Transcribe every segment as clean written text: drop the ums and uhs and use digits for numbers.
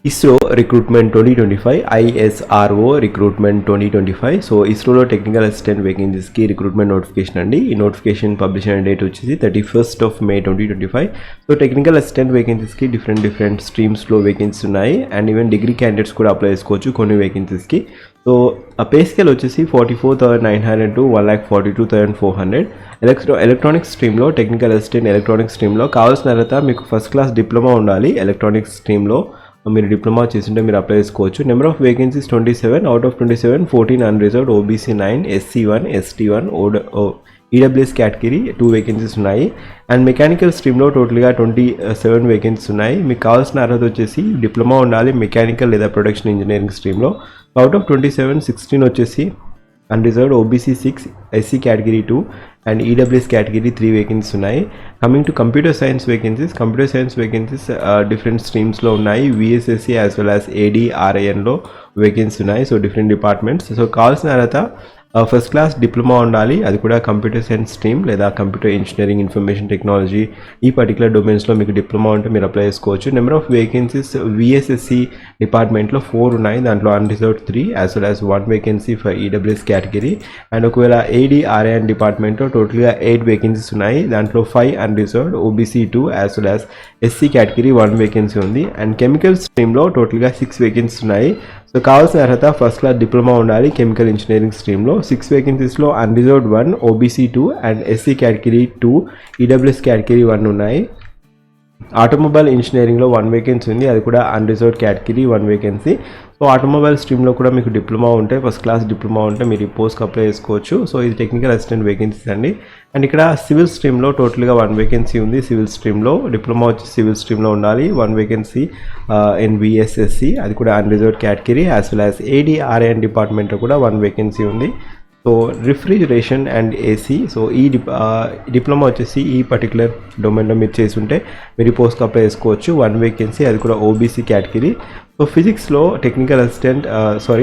ISRO Recruitment 2025 ISRO Recruitment 2025 so ఇస్రోలో technical assistant వేకెన్సీస్కి recruitment notification అండి. ఈ నోటిఫికేషన్ పబ్లిష్ అయిన డేట్ వచ్చేసి 31st May 2025. So technical assistant వేకెన్సీస్కి డిఫరెంట్ స్ట్రీమ్స్లో వేకెన్సీస్ ఉన్నాయి అండ్ ఈవెన్ డిగ్రీ క్యాండిడేట్స్ కూడా అప్లై చేసుకోవచ్చు కొన్ని వేకెన్సీస్కి. సో ఆ పే స్కేల్ వచ్చేసి 44,900 to 1,42,400. ఎలక్ట్రానిక్స్ స్ట్రీమ్లో టెక్నికల్ అసిస్టెంట్ ఎలక్ట్రానిక్స్ స్ట్రీమ్లో కావాల్సిన అర్హత మీకు ఫస్ట్ క్లాస్ డిప్లొమా ఉండాలి. ఎలక్ట్రానిక్స్ స్ట్రీమ్లో మీరు డిప్లొమా చేస్తుంటే మీరు అప్లై చేసుకోవచ్చు. Number of vacancies 27. Out of 27 14 unreserved, OBC 9, SC 1, ST 1, EWS category 2 vacancies ఉన్నాయి. అండ్ మెకానికల్ స్ట్రీమ్లో టోటల్గా 27 వేకెన్సీస్ ఉన్నాయి. మీకు కావాల్సిన అర్హత వచ్చేసి డిప్లొమా ఉండాలి మెకానికల్ లేదా ప్రొడక్షన్ ఇంజనీరింగ్ స్ట్రీమ్లో. అవుట్ ఆఫ్ 27 16 వచ్చేసి unreserved, OBC 6, SC category 2 and EWS category 3 vacancies ఉన్నాయి. Coming to computer science vacancies different స్ట్రీమ్స్లో ఉన్నాయి. VSSC యాజ్ వెల్ యాజ్ AD/RINలో వేకెన్సీ ఉన్నాయి. So different departments. సో కావాల్సిన అర్హత ఫస్ట్ క్లాస్ డిప్లొమా ఉండాలి, అది కూడా కంప్యూటర్ సైన్స్ స్ట్రీమ్ లేదా కంప్యూటర్ ఇంజనీరింగ్, ఇన్ఫర్మేషన్ టెక్నాలజీ ఈ పర్టికులర్ డొమైన్స్లో మీకు డిప్లొమా ఉంటే మీరు అప్లై చేసుకోవచ్చు. నెంబర్ ఆఫ్ వేకెన్సీస్ VSSC డిపార్ట్మెంట్లో 4 ఉన్నాయి, దాంట్లో unreserved 3 as well as 1 vacancy for EWS category. And ఒకవేళ AD/RIN డిపార్ట్మెంట్లో టోటల్గా 8 వేకెన్సీస్ ఉన్నాయి, దాంట్లో 5 unreserved, OBC 2 as well as SC category 1 vacancy ఉంది. అండ్ కెమికల్ స్ట్రీమ్లో టోటల్గా 6 వేకెన్సీస్ ఉన్నాయి. సో కావాల్సిన అర్హత ఫస్ట్ క్లాస్ డిప్లొమా ఉండాలి కెమికల్ ఇంజనీరింగ్ స్ట్రీమ్లో. 6 వేకెన్సీస్లో unreserved 1, OBC 2 and SC category 2, EWS category 1 ఉన్నాయి. ఆటోమొబైల్ ఇంజనీరింగ్లో 1 వేకెన్సీ ఉంది, అది కూడా unreserved category 1 vacancy. So automobile స్ట్రీమ్లో కూడా మీకు డిప్లొమా ఉంటే ఫస్ట్ క్లాస్ డిప్లొమా ఉంటే మీరు ఈ పోస్ట్కి అప్లై చేసుకోవచ్చు. సో ఇది టెక్నికల్ అసిస్టెంట్ వేకెన్సీస్ అండి. అండ్ ఇక్కడ సివిల్ స్ట్రీమ్లో టోటల్గా 1 వేకెన్సీ ఉంది. సివిల్ స్ట్రీమ్లో డిప్లొమా వచ్చి సివిల్ స్ట్రీమ్లో ఉండాలి. 1 వేకెన్సీ ఇన్ VSSC, అది కూడా unreserved category as well as AD/RIN డిపార్ట్మెంట్లో కూడా 1 వేకెన్సీ ఉంది. So refrigeration and AC, so ఈ డిప్లొమా వచ్చేసి ఈ పర్టికులర్ డొమైన్లో మీరు చేసి ఉంటే మీరు పోస్ట్కి అప్లై చేసుకోవచ్చు. 1 వేకెన్సీ, అది కూడా OBC కేటగిరీ. సో ఫిజిక్స్లో టెక్నికల్ అసిస్టెంట్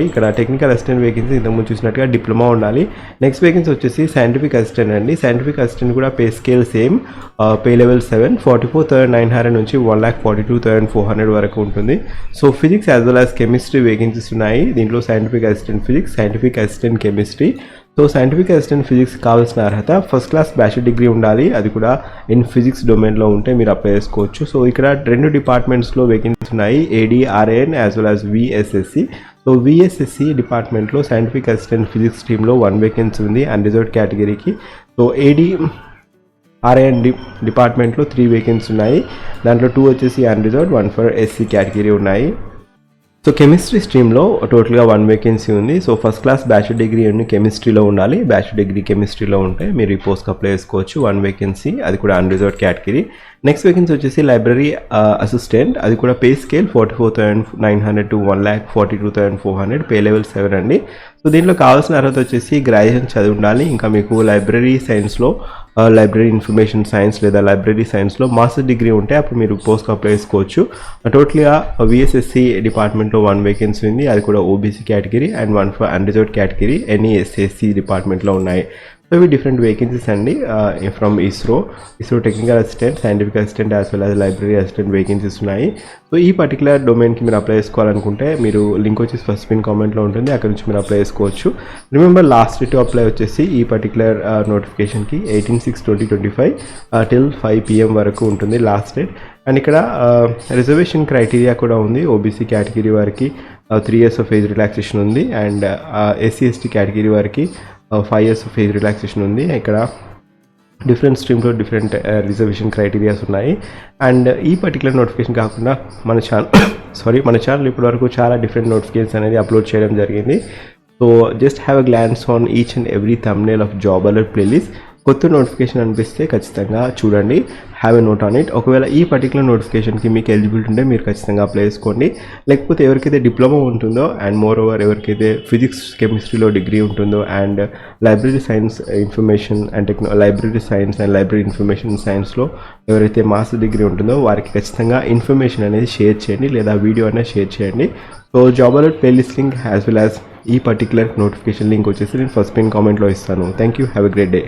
ఇక్కడ టెక్నికల్ అసిస్టెంట్ వేకెన్సీ ఇంతకుముందు చూసినట్టుగా డిప్లొమా ఉండాలి. నెక్స్ట్ వేకెన్సీ వచ్చేసి సైంటిఫిక్ అసిస్టెంట్ అండి. సైంటిఫిక్ అసిస్టెంట్ కూడా pay scale same, pay level 7, 44,900 నుంచి 1,42,400 వరకు ఉంటుంది. So physics as well as chemistry vacancies ఉన్నాయి. దీంట్లో scientific assistant physics, scientific assistant chemistry. So scientific assistant physics కావాల్సిన అర్హత ఫస్ట్ క్లాస్ బ్యాచిలర్ డిగ్రీ ఉండాలి, అది కూడా ఇన్ ఫిజిక్స్ డొమైన్లో ఉంటే మీరు అప్లై చేసుకోవచ్చు. సో ఇక్కడ 2 డిపార్ట్మెంట్స్లో వేకెన్సీ ఉన్నాయి, AD/RIN as well as VSSC. So VSSC డిపార్ట్మెంట్లో సైంటిఫిక్ అసిస్టెంట్ ఫిజిక్స్ స్ట్రీమ్లో 1 వేకెన్సీ ఉంది అన్రిజర్వ్డ్ కేటగిరీకి. సో AD/RIN డిపార్ట్మెంట్లో 3 వేకెన్సీ ఉన్నాయి, దాంట్లో 2 వచ్చేసి అన్రిజర్వ్డ్, 1 ఫర్ SC కేటగిరీ ఉన్నాయి. సో కెమిస్ట్రీ స్ట్రీమ్లో టోటల్గా 1 వేకెన్సీ ఉంది. So first class bachelor degree అన్ని కెమిస్ట్రీలో ఉండాలి, బ్యాచిలర్ డిగ్రీ కెమిస్ట్రీలో ఉంటే మీరు ఈ పోస్ట్కి అప్లై చేసుకోవచ్చు. 1 వేకెన్సీ, అది కూడా అన్రిజర్వ్డ్ కేటగిరీ. నెక్స్ట్ వేకెన్సీ వచ్చేసి లైబ్రరీ అసిస్టెంట్, అది కూడా pay scale 44,900 to 1,42,400, pay level 7 అండి. సో దీంట్లో కావాల్సిన అర్హత వచ్చేసి గ్రాడ్యుయేషన్ చదివి ఉండాలి, ఇంకా మీకు లైబ్రరీ సైన్స్లో లైబ్రరీ ఇన్ఫర్మేషన్ సైన్స్ లేదా లైబ్రరీ సైన్స్లో మాస్టర్ డిగ్రీ ఉంటే అప్పుడు మీరు పోస్ట్కి అప్లై చేసుకోవచ్చు. టోటల్గా VSSC డిపార్ట్మెంట్లో 1 వేకెన్సీ ఉంది, అది కూడా OBC category and 1 for unreserved category NESSC డిపార్ట్మెంట్లో ఉన్నాయి. సో ఇవి డిఫరెంట్ వేకెన్సీస్ అండి from ISRO technical assistant, scientific assistant as well as library assistant vacancies ఉన్నాయి. సో ఈ పర్టికులర్ డొమైన్కి మీరు అప్లై చేసుకోవాలనుకుంటే మీరు లింక్ వచ్చేసి ఫస్ట్ పిన్ కామెంట్లో ఉంటుంది, అక్కడ నుంచి మీరు అప్లై చేసుకోవచ్చు. Remember last date to apply వచ్చేసి ఈ పర్టికులర్ నోటిఫికేషన్కి 18/6/2025 till 5 PM వరకు ఉంటుంది లాస్ట్ డేట్. అండ్ ఇక్కడ రిజర్వేషన్ క్రైటీరియా కూడా ఉంది. OBC కేటగిరీ వారికి 3 years ఆఫ్ ఏజ్ రిలాక్సేషన్ ఉంది అండ్ SC/ST కేటగిరీ వారికి 5 years ఆఫ్ ఏజ్ రిలాక్సేషన్ ఉంది. ఇక్కడ డిఫరెంట్ స్ట్రీమ్లో డిఫరెంట్ రిజర్వేషన్ క్రైటీరియాస్ ఉన్నాయి. అండ్ ఈ పర్టికులర్ నోటిఫికేషన్ కాకుండా మన ఛానల్ ఇప్పటివరకు చాలా డిఫరెంట్ నోటిఫికేషన్స్ అనేది అప్లోడ్ చేయడం జరిగింది. So just have a glance on each and every thumbnail of job alert playlist. కొత్త నోటిఫికేషన్ అనిపిస్తే ఖచ్చితంగా చూడండి, have a note on it. ఒకవేళ ఈ పర్టికులర్ నోటిఫికేషన్కి మీకు ఎలిజిబిలిటీ ఉంటే మీరు ఖచ్చితంగా అప్లై చేసుకోండి. లేకపోతే ఎవరికైతే డిప్లొమా ఉంటుందో అండ్ మోర్ ఓవర్ ఎవరికైతే ఫిజిక్స్ కెమిస్ట్రీలో డిగ్రీ ఉంటుందో and library science information and library science and library information సైన్స్లో ఎవరైతే మాస్టర్ డిగ్రీ ఉంటుందో వారికి ఖచ్చితంగా ఇన్ఫర్మేషన్ అనేది షేర్ చేయండి లేదా వీడియో అనేది షేర్ చేయండి. So job alert playlist link as well as ఈ పర్టికులర్ నోటిఫికేషన్ లింక్ వచ్చేసి నేను ఫస్ట్ పిన్ కామెంట్లో ఇస్తాను. Thank you, have a great day.